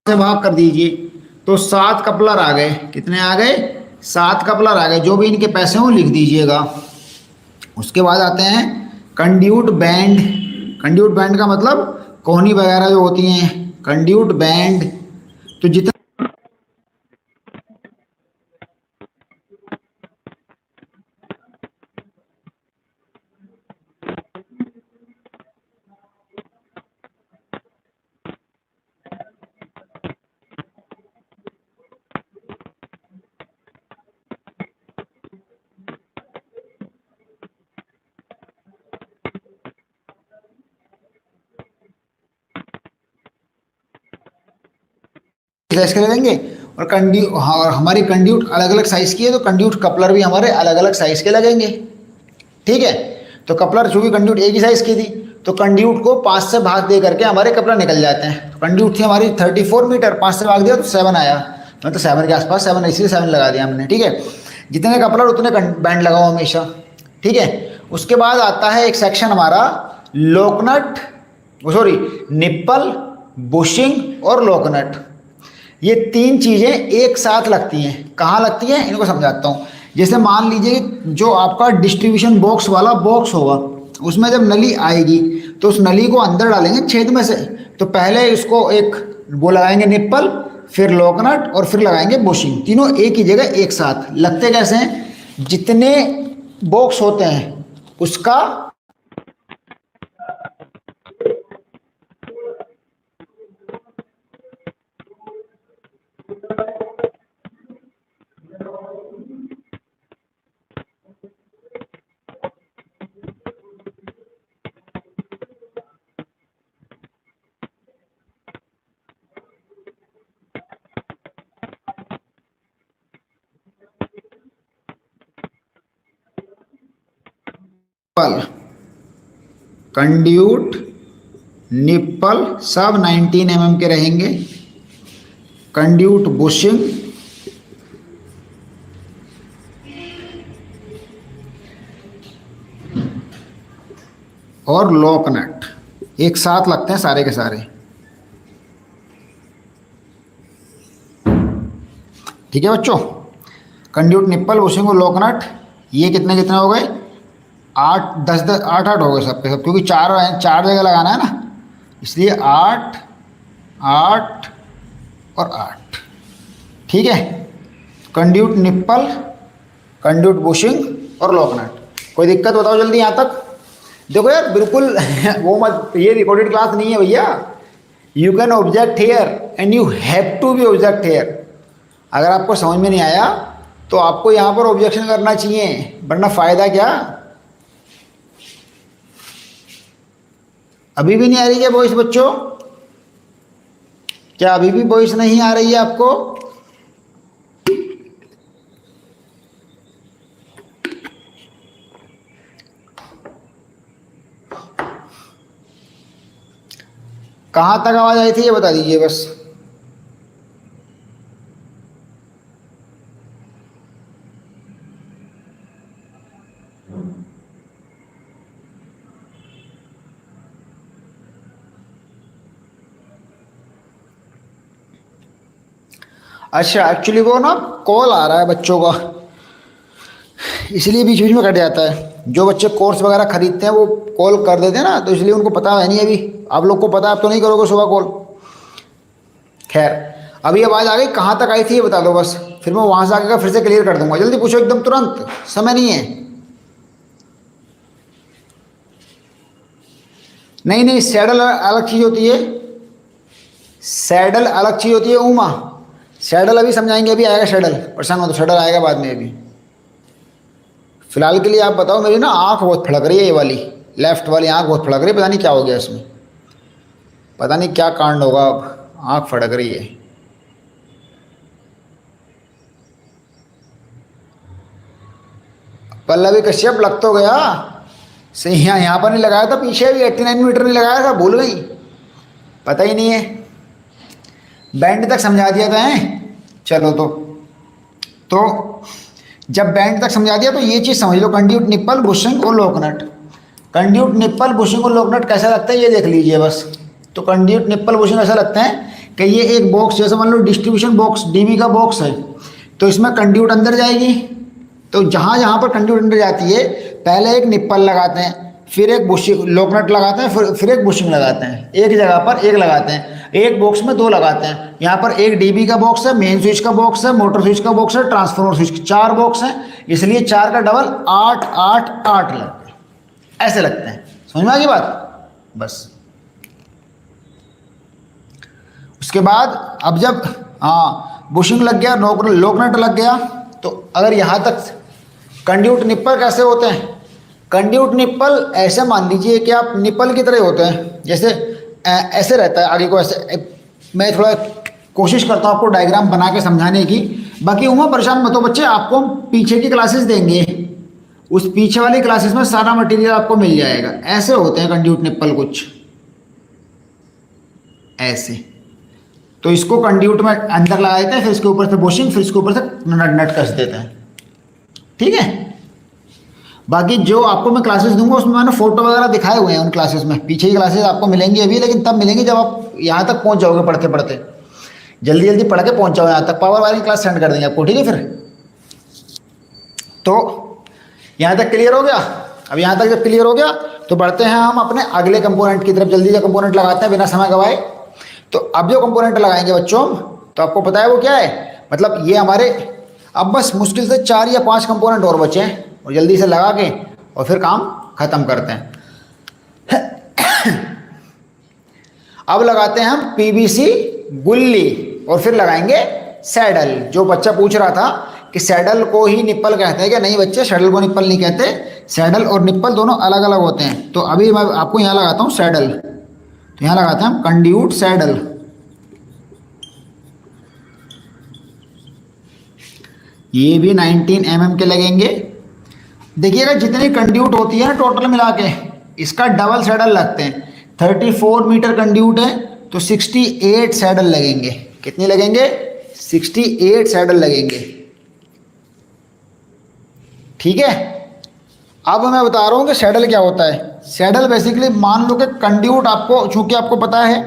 से भाग कर दीजिए तो 7 कपलर आ गए। कितने आ गए? 7 कपलर आ गए। जो भी इनके पैसे हों लिख दीजिएगा। उसके बाद आते हैं कंड्यूट बैंड। कंड्यूट बैंड का मतलब कोहनी वगैरह जो होती हैं, कंड्यूट बैंड। तो जितना साइज के लगेंगे, और कंड्यू हाँ, और हमारी कंड्यूट अलग अलग साइज की है तो कंड्यूट कपलर भी हमारे अलग अलग साइज के लगेंगे। ठीक है। तो कपलर चूंकि कंड्यूट एक ही साइज की थी तो कंड्यूट को 5 से भाग दे करके हमारे कपलर निकल जाते हैं। तो कंड्यूट थी हमारी 34 मीटर, 5 से भाग दिया तो 7 आया, मतलब 7 के आसपास 7, इसलिए 7 लगा दिया हमने। ठीक है। जितने कपलर उतने बैंड लगाओ हमेशा। ठीक है। उसके बाद आता है एक सेक्शन हमारा लोकनट, सॉरी निप्पल, बुशिंग और लोकनट। ये 3 चीजें एक साथ लगती हैं। कहाँ लगती हैं इनको समझाता हूँ। जैसे मान लीजिए जो आपका डिस्ट्रीब्यूशन बॉक्स वाला बॉक्स होगा, उसमें जब नली आएगी तो उस नली को अंदर डालेंगे छेद में से। तो पहले इसको एक वो लगाएंगे निप्पल, फिर लोकनट और फिर लगाएंगे बुशिंग। तीनों एक ही जगह एक साथ लगते कैसे हैं? जितने बॉक्स होते हैं उसका कंड्यूट निप्पल सब 19 mm के रहेंगे। कंड्यूट बुशिंग और लोकनट एक साथ लगते हैं सारे के सारे। ठीक है बच्चों। कंड्यूट निप्पल बुशिंग और लोकनट ये कितने कितने हो गए? 8 10 10 8 8 हो गए सबके सब, क्योंकि 4 जगह लगाना है ना, इसलिए 8 8 और 8। ठीक है। कंड्यूट निप्पल, कंड्यूट बुशिंग और लोकनट। कोई दिक्कत बताओ जल्दी यहाँ तक। देखो यार बिल्कुल वो मत, ये रिकॉर्डेड क्लास नहीं है भैया। You can object here and you have to be object here. अगर आपको समझ में नहीं आया तो आपको यहाँ पर ऑब्जेक्शन करना चाहिए, वरना फायदा क्या। अभी भी नहीं आ रही है वॉइस बच्चों? क्या अभी भी वॉइस नहीं आ रही है आपको? कहाँ तक आवाज आई थी ये बता दीजिए बस। अच्छा, एक्चुअली वो ना कॉल आ रहा है बच्चों का, इसलिए बीच बीच में कट जाता है। जो बच्चे कोर्स वगैरह खरीदते हैं वो कॉल कर देते हैं ना, तो इसलिए उनको पता है नहीं अभी। आप लोग को पता है, आप तो नहीं करोगे सुबह कॉल। खैर, अभी आवाज़ आ गई, कहाँ तक आई थी ये बता दो बस, फिर मैं वहाँ से आगे का फिर से क्लियर कर दूंगा। जल्दी पूछो, एकदम तुरंत, समय नहीं है। नहीं नहीं, सैडल अलग चीज़ होती है, सैडल अलग चीज़ होती है उमा। सैडल अभी समझाएंगे, अभी आएगा सैडल, परेशान हो तो सैडल आएगा बाद में। अभी फिलहाल के लिए आप बताओ, मेरी ना आंख बहुत फड़क रही है, ये वाली लेफ्ट वाली आंख बहुत फड़क रही है, पता नहीं क्या हो गया इसमें, पता नहीं क्या कांड होगा, अब आंख फड़क रही है। पल्लवी कश्यप लग तो गया सही, यहाँ पर नहीं लगाया था, पीछे भी 89 मीटर नहीं लगाया था, भूल गई, पता ही नहीं है। बैंड तक समझा दिया था हैं। चलो तो जब बैंड तक समझा दिया तो ये चीज़ समझ लो, कंड्यूट, निप्पल, बुशिंग और लोकनट। कंड्यूट, निप्पल, बुशिंग और लोकनट कैसा लगता है ये देख लीजिए बस। तो कंड्यूट, निप्पल, बुशिंग ऐसा लगता है कि ये एक बॉक्स, जैसे मान लो डिस्ट्रीब्यूशन बॉक्स, डीबी का बॉक्स है, तो इसमें कंड्यूट अंदर जाएगी। तो जहाँ जहाँ पर कंड्यूट अंदर जाती है, पहले एक निप्पल लगाते हैं, फिर एक बुशिंग, लोकनट लगाते हैं, फिर एक बुशिंग लगाते हैं, एक जगह पर एक लगाते हैं, एक बॉक्स में दो लगाते हैं। यहाँ पर एक डीबी का बॉक्स है, मेन स्विच का बॉक्स है, मोटर स्विच का बॉक्स है, ट्रांसफार्मर स्विच, चार बॉक्स हैं, इसलिए चार का डबल 8 8 8 लगते हैं, ऐसे लगते हैं। समझ में आ गई बात? बस उसके बाद अब जब बुशिंग लग गया, लोकनट लग गया, तो अगर यहाँ तक कंड्यूट, निप्पल कैसे होते हैं? कंड्यूट निप्पल ऐसे मान लीजिए कि आप निप्पल की तरह होते हैं, जैसे ऐसे रहता है आगे को, ऐसे। मैं थोड़ा कोशिश करता हूँ आपको डायग्राम बना के समझाने की, बाकी उमा परेशान मत हो बच्चे, आपको हम पीछे की क्लासेस देंगे, उस पीछे वाली क्लासेस में सारा मटेरियल आपको मिल जाएगा। ऐसे होते हैं कंड्यूट निप्पल कुछ ऐसे। तो इसको कंड्यूट में अंदर लगा देते हैं, फिर इसके ऊपर से बुशिंग, फिर इसके ऊपर से नट कस देते हैं, ठीक है। बाकी जो आपको मैं क्लासेस दूंगा उसमें मैंने फोटो वगैरह दिखाए हुए हैं, उन क्लासेस में, पीछे की क्लासेस आपको मिलेंगी अभी, लेकिन तब मिलेंगी जब आप यहाँ तक पहुँच जाओगे पढ़ते पढ़ते, जल्दी जल्दी पढ़ के पहुँच जाओ यहाँ तक। पावर वायरिंग क्लास सेंड कर देंगे आपको, ठीक है। फिर तो यहाँ तक क्लियर हो गया। अब यहाँ तक जब क्लियर हो गया तो बढ़ते हैं हम अपने अगले कंपोनेंट की तरफ, जल्दी से कंपोनेंट लगाते हैं बिना समय गवाए। तो अब जो कंपोनेंट लगाएंगे बच्चों, तो आपको पता है वो क्या है, मतलब ये हमारे अब बस मुश्किल से 4 या 5 कंपोनेंट और बचे हैं, और जल्दी से लगा के और फिर काम खत्म करते हैं। अब लगाते हैं हम पीवीसी गुल्ली, और फिर लगाएंगे सैडल। जो बच्चा पूछ रहा था कि सैडल को ही निप्पल कहते हैं क्या, नहीं बच्चे, सैडल को निप्पल नहीं कहते, सैडल और निप्पल दोनों अलग अलग होते हैं। तो अभी मैं आपको यहाँ लगाता हूँ सैडल, तो यहाँ लगाते हैं हम कंड्यूट सैडल। ये भी 19 mm के लगेंगे। देखिएगा जितनी कंड्यूट होती है ना टोटल मिला के, इसका डबल सैडल लगते हैं। 34 मीटर कंड्यूट है तो 68 सैडल लगेंगे। कितने लगेंगे? 68 सैडल लगेंगे, ठीक है। अब मैं बता रहा हूँ कि सैडल क्या होता है। सैडल बेसिकली मान लो कि कंड्यूट, आपको चूंकि आपको पता है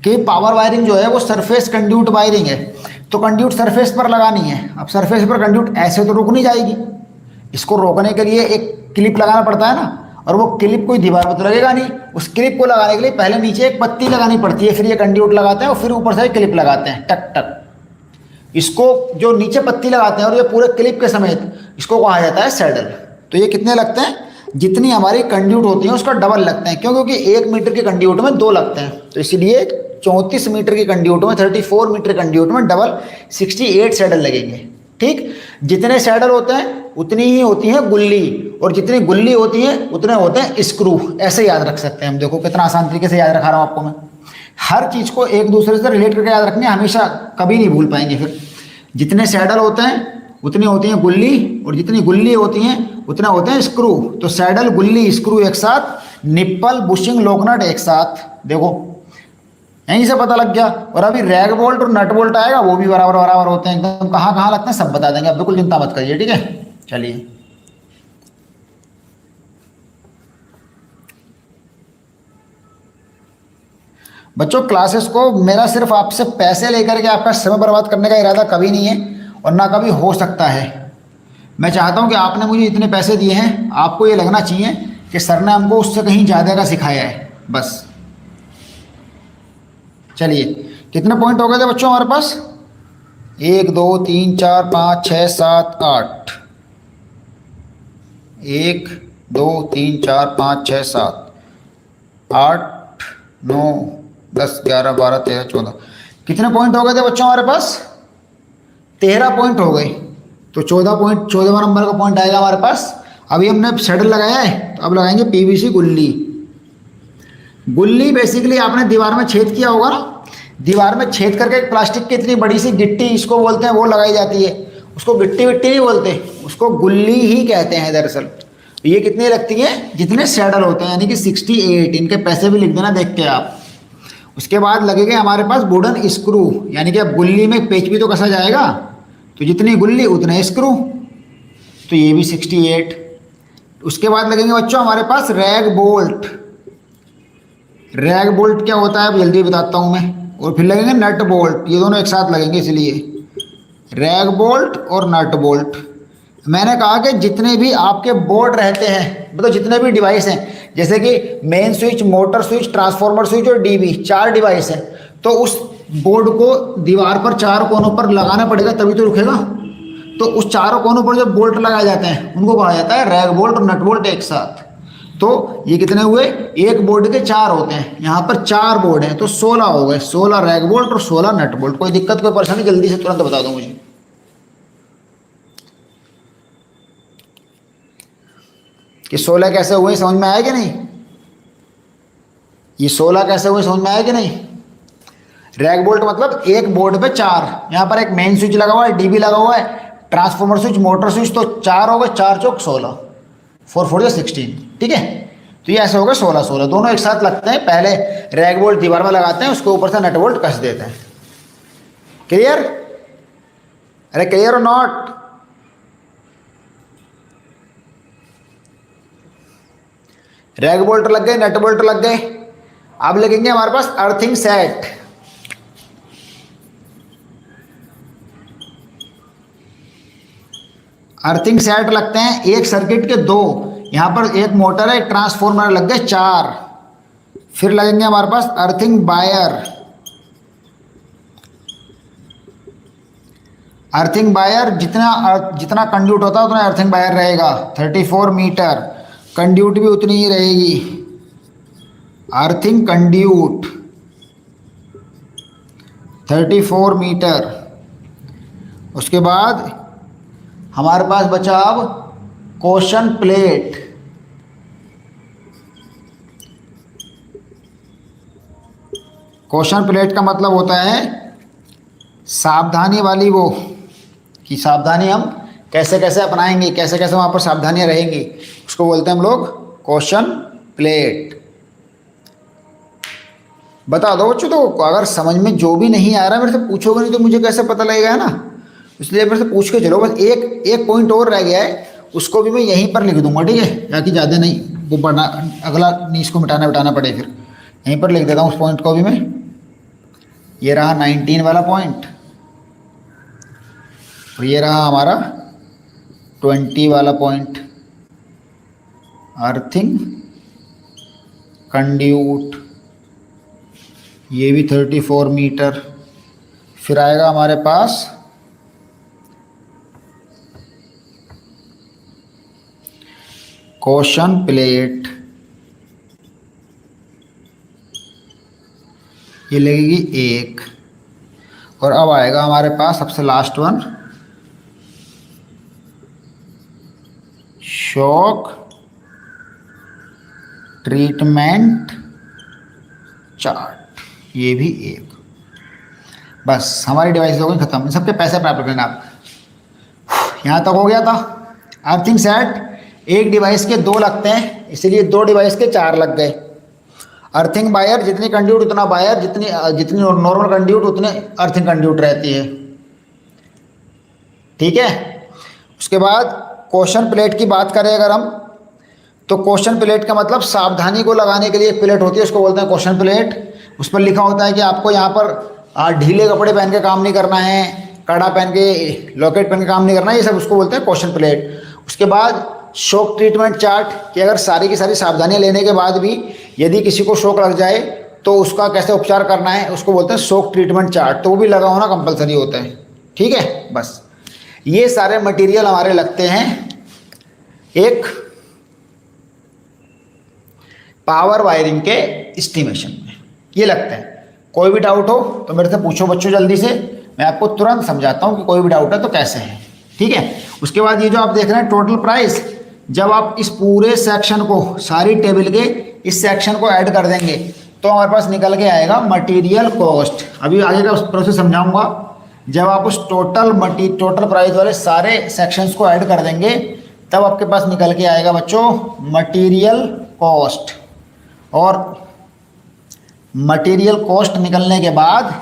कि पावर वायरिंग जो है वो सरफेस कंड्यूट वायरिंग है, तो कंड्यूट सरफेस पर लगानी है। अब सरफेस पर कंड्यूट ऐसे तो रुक नहीं जाएगी, इसको रोकने के लिए एक क्लिप लगाना पड़ता है ना, और वो क्लिप कोई दीवार पर तो लगेगा नहीं। उस क्लिप को लगाने के लिए पहले नीचे एक पत्ती लगानी पड़ती है, फिर ये कंड्यूट लगाते हैं और फिर ऊपर से क्लिप लगाते हैं टक टक। इसको जो नीचे पत्ती लगाते हैं और ये पूरे क्लिप के समेत, इसको कहा जाता है सैडल। तो ये कितने लगते हैं? जितनी हमारी कंड्यूट होती है उसका डबल लगते हैं, क्यों? क्योंकि 1 मीटर की कंड्यूट में 2 लगते हैं, तो इसीलिए 34 मीटर की कंड्यूट में, 34 मीटर कंड्यूट में डबल 68 सैडल लगेंगे, ठीक। जितने सैडल होते हैं उतनी ही होती है गुल्ली, और जितनी गुल्ली होती है उतने होते हैं स्क्रू। ऐसे याद रख सकते हैं हम। देखो कितना आसान तरीके से याद रखा रहा हूँ आपको मैं। हर चीज़ को एक दूसरे से रिलेट करके याद रखनी है, हमेशा कभी नहीं भूल पाएंगे। फिर जितने सैडल होते हैं उतनी होती हैं गुल्ली, और जितनी गुल्ली होती हैं उतना होते हैं स्क्रू। तो सैडल, गुल्ली, स्क्रू एक साथ, निप्पल, बुशिंग, लोकनट एक साथ। देखो यहीं से पता लग गया। और अभी रैग बोल्ट और नट बोल्ट आएगा, वो भी बराबर बराबर होते हैं एकदम, कहाँ कहाँ लगते हैं सब बता देंगे, आप बिल्कुल चिंता मत करिए, ठीक है। चलिए बच्चों क्लासेस को मेरा सिर्फ आपसे पैसे लेकर के आपका समय बर्बाद करने का इरादा कभी नहीं है और ना कभी हो सकता है। मैं चाहता हूं कि आपने मुझे इतने पैसे दिए हैं, आपको ये लगना चाहिए कि सर ने हमको उससे कहीं ज़्यादा का सिखाया है बस। चलिए कितने पॉइंट हो गए थे बच्चों हमारे पास? 1 2 3 4 5 6 7 8। 1 2 3 4 5 6 7 8 9 10 11 12 13 14। कितने पॉइंट हो गए थे बच्चों हमारे पास? 13 पॉइंट हो गए। तो 14 पॉइंट, 14वां नंबर का पॉइंट आएगा हमारे पास। अभी हमने शटर लगाया है तो अब लगाएंगे पीवीसी गुल्ली। गुल्ली बेसिकली आपने दीवार में छेद किया होगा ना, दीवार में छेद करके एक प्लास्टिक की इतनी बड़ी सी गिट्टी इसको बोलते हैं, वो लगाई जाती है। उसको गिट्टी विट्टी नहीं बोलते, उसको गुल्ली ही कहते हैं दरअसल। ये कितनी लगती है? जितने सैडल होते हैं, यानी कि 68। इनके पैसे भी लिख देना देख के आप। उसके बाद लगेंगे हमारे पास वुडन स्क्रू, यानी कि अब गुल्ली में पेच भी तो कसा जाएगा, तो जितनी गुल्ली उतने स्क्रू, तो ये भी 68। उसके बाद लगेंगे बच्चों हमारे पास रैग बोल्ट। रैग बोल्ट क्या होता है अब जल्दी बताता हूँ मैं। और फिर लगेंगे नट बोल्ट, ये दोनों एक साथ लगेंगे, इसलिए रैग बोल्ट और नट बोल्ट। मैंने कहा कि जितने भी आपके बोर्ड रहते हैं, मतलब जितने भी डिवाइस हैं, जैसे कि main switch, motor switch, transformer switch और डीबी, 4 डिवाइस हैं, तो उस बोर्ड को दीवार पर 4 कोनों पर लगाना पड़ेगा तभी तो रुकेगा। तो उस चारों कोनों पर जो बोल्ट लगाए जाते हैं उनको कहा जाता है रैग बोल्ट और नट बोल्ट एक साथ। तो ये कितने हुए? एक बोर्ड के 4 होते हैं, यहाँ पर 4 बोर्ड हैं तो 16 हो गए। 16 रैग बोल्ट और 16 नट बोल्ट। कोई दिक्कत, कोई परेशानी जल्दी से तुरंत बता दो मुझे। कि 16 कैसे हुए समझ में आया कि नहीं? ये 16 कैसे हुए समझ में आया कि नहीं? रैग बोल्ट मतलब एक बोर्ड पे 4, यहाँ पर एक मेन स्विच लगा हुआ है, डीबी लगा हुआ है, ट्रांसफार्मर स्विच, मोटर स्विच, तो 4 हो गए, 4 चौक 16, 4 4 16। ठीक है, तो ये ऐसे हो गए 16 16, दोनों एक साथ लगते हैं। पहले रैग बोल्ट दीवार में लगाते हैं, उसके ऊपर से नट बोल्ट कस देते हैं। क्लियर? अरे क्लियर और नॉट? रैग बोल्ट लग गए, नट बोल्ट लग गए। अब लगेंगे हमारे पास अर्थिंग सेट। अर्थिंग सेट लगते हैं एक सर्किट के 2, यहाँ पर एक मोटर है, एक ट्रांसफार्मर, लग गए 4। फिर लगेंगे हमारे पास अर्थिंग वायर। अर्थिंग वायर जितना कंड्यूट होता है उतना अर्थिंग वायर रहेगा। 34 मीटर कंड्यूट भी उतनी ही रहेगी। Earthing conduit 34 metre. उसके बाद हमारे पास बचा अब क्वेश्चन प्लेट। क्वेश्चन प्लेट का मतलब होता है सावधानी वाली, वो कि सावधानी हम कैसे कैसे अपनाएंगे, कैसे कैसे वहाँ पर सावधानियाँ रहेंगी, उसको बोलते हैं हम लोग क्वेश्चन प्लेट। बता दो बच्चों, तो अगर समझ में जो भी नहीं आ रहा मेरे से पूछोगे नहीं तो मुझे कैसे पता लगेगा, है ना? इसलिए मेरे से पूछ के चलो। बस एक पॉइंट और रह गया है, उसको भी मैं यहीं पर लिख दूंगा, ठीक है? ताकि ज़्यादा नहीं वो पढ़ना, अगला नहीं इसको मिटाना पड़े, फिर यहीं पर लिख देता हूँ उस पॉइंट को भी मैं। ये रहा 19 वाला पॉइंट और ये रहा हमारा 20 वाला पॉइंट, अर्थिंग कंड्यूट। ये भी 34 मीटर। फिर आएगा हमारे पास क्वेश्चन प्लेट, ये लगेगी 1। और अब आएगा हमारे पास सबसे last one, shock treatment chart, ये भी 1। बस हमारी डिवाइस हो गई खत्म। इन सबके पैसे प्राप्त करना आप। यहाँ तक हो गया था। अर्थिंग सेट एक डिवाइस के 2 लगते हैं, इसलिए 2 डिवाइस के 4 लग गए। अर्थिंग वायर जितनी कंड्यूट उतना वायर, जितनी नॉर्मल कंड्यूट उतने अर्थिंग कंड्यूट रहती है। ठीक है। उसके बाद क्वेश्चन प्लेट की बात करें अगर हम, तो क्वेश्चन प्लेट का मतलब सावधानी को लगाने के लिए एक प्लेट होती है, उसको बोलते हैं क्वेश्चन प्लेट। उस पर लिखा होता है कि आपको यहाँ पर ढीले कपड़े पहन के काम नहीं करना है, कड़ा पहन के, लॉकेट पहन के काम नहीं करना है, ये सब उसको बोलते हैं क्वेश्चन प्लेट। उसके बाद शॉक ट्रीटमेंट चार्ट, कि अगर सारी की सारी सावधानियां लेने के बाद भी यदि किसी को शॉक लग जाए तो उसका कैसे उपचार करना है, उसको बोलते हैं शॉक ट्रीटमेंट चार्ट। तो वो भी लगा होना कंपलसरी होता है। ठीक है, बस ये सारे मटेरियल हमारे लगते हैं एक पावर वायरिंग के एस्टिमेशन में, ये लगते हैं। कोई भी डाउट हो तो मेरे से पूछो बच्चों जल्दी से, मैं आपको तुरंत समझाता हूँ कि कोई भी डाउट है तो कैसे है। ठीक है, उसके बाद ये जो आप देख रहे हैं टोटल प्राइस, जब आप इस पूरे सेक्शन को, सारी टेबल के इस सेक्शन को ऐड कर देंगे तो हमारे पास निकल के आएगा मटेरियल कॉस्ट। अभी आगे का प्रोसेस समझाऊंगा। जब आप उस टोटल प्राइस वाले सारे सेक्शंस को ऐड कर देंगे तब आपके पास निकल के आएगा बच्चों मटेरियल कॉस्ट। और मटेरियल कॉस्ट निकलने के बाद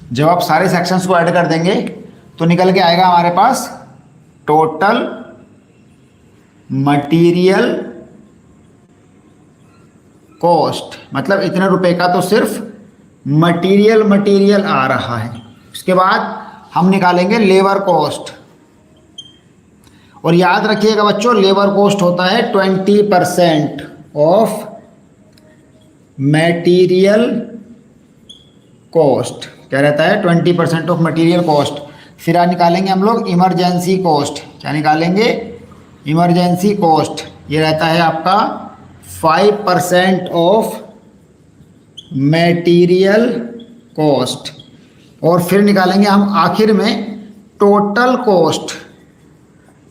जब आप सारे सेक्शंस को ऐड कर देंगे तो निकल के आएगा हमारे पास टोटल मटेरियल कॉस्ट। मतलब इतने रुपए का तो सिर्फ मटेरियल आ रहा है। उसके बाद हम निकालेंगे लेबर कॉस्ट। और याद रखिएगा बच्चों, लेबर कॉस्ट होता है 20% ऑफ मटेरियल कॉस्ट। क्या रहता है? 20% ऑफ मटेरियल कॉस्ट। फिर निकालेंगे हम लोग इमरजेंसी कॉस्ट। क्या निकालेंगे? Emergency cost. ये रहता है आपका 5% ऑफ मटेरियल कॉस्ट। और फिर निकालेंगे हम आखिर में टोटल कॉस्ट।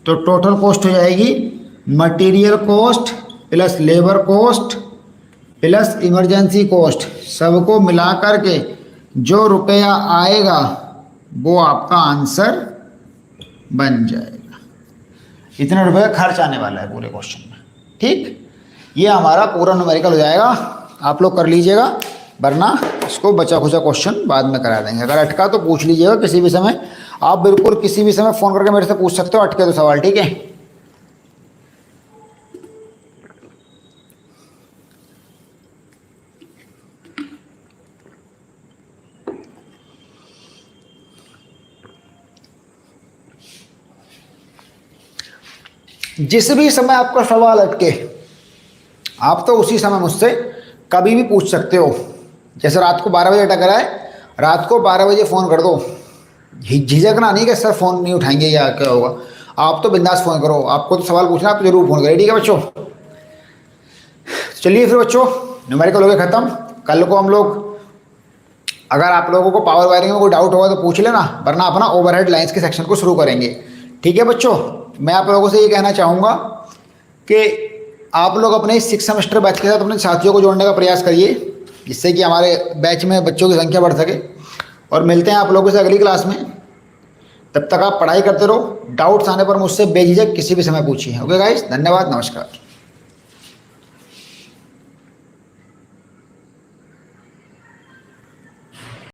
तो टोटल कॉस्ट हो जाएगी material cost plus labour cost plus emergency cost, सबको मिला करके जो रुपया आएगा वो आपका आंसर बन जाएगा। इतने रुपए का खर्च आने वाला है पूरे क्वेश्चन में। ठीक, ये हमारा पूरा न्यूमेरिकल हो जाएगा। आप लोग कर लीजिएगा, वरना इसको बचा खुचा क्वेश्चन बाद में करा देंगे। अगर अटका तो पूछ लीजिएगा किसी भी समय। आप बिल्कुल किसी भी समय फ़ोन करके मेरे से पूछ सकते हो अटके तो सवाल। ठीक है, जिस भी समय आपका सवाल अटके आप तो उसी समय मुझसे कभी भी पूछ सकते हो। जैसे रात को 12 बजे अटक रहा है, रात को 12 बजे फ़ोन कर दो। झिझकना नहीं कि सर फ़ोन नहीं उठाएंगे या क्या होगा। आप तो बिंदास फ़ोन करो। आपको तो सवाल पूछना, आप तो जरूर फ़ोन करें। ठीक है बच्चों, चलिए फिर बच्चों न्यूमेरिकल हो गया ख़त्म। कल को हम लोग, अगर आप लोगों को पावर वायरिंग में कोई डाउट होगा तो पूछ लेना, वरना अपना ओवरहेड लाइंस के सेक्शन को शुरू करेंगे। ठीक है बच्चों, मैं आप लोगों से ये कहना चाहूँगा कि आप लोग अपने 6 सेमेस्टर बैच के साथ अपने साथियों को जोड़ने का प्रयास करिए, जिससे कि हमारे बैच में बच्चों की संख्या बढ़ सके। और मिलते हैं आप लोगों से अगली क्लास में। तब तक आप पढ़ाई करते रहो। डाउट्स आने पर मुझसे बेझिझक किसी भी समय पूछिए। ओके गाइस, धन्यवाद, नमस्कार।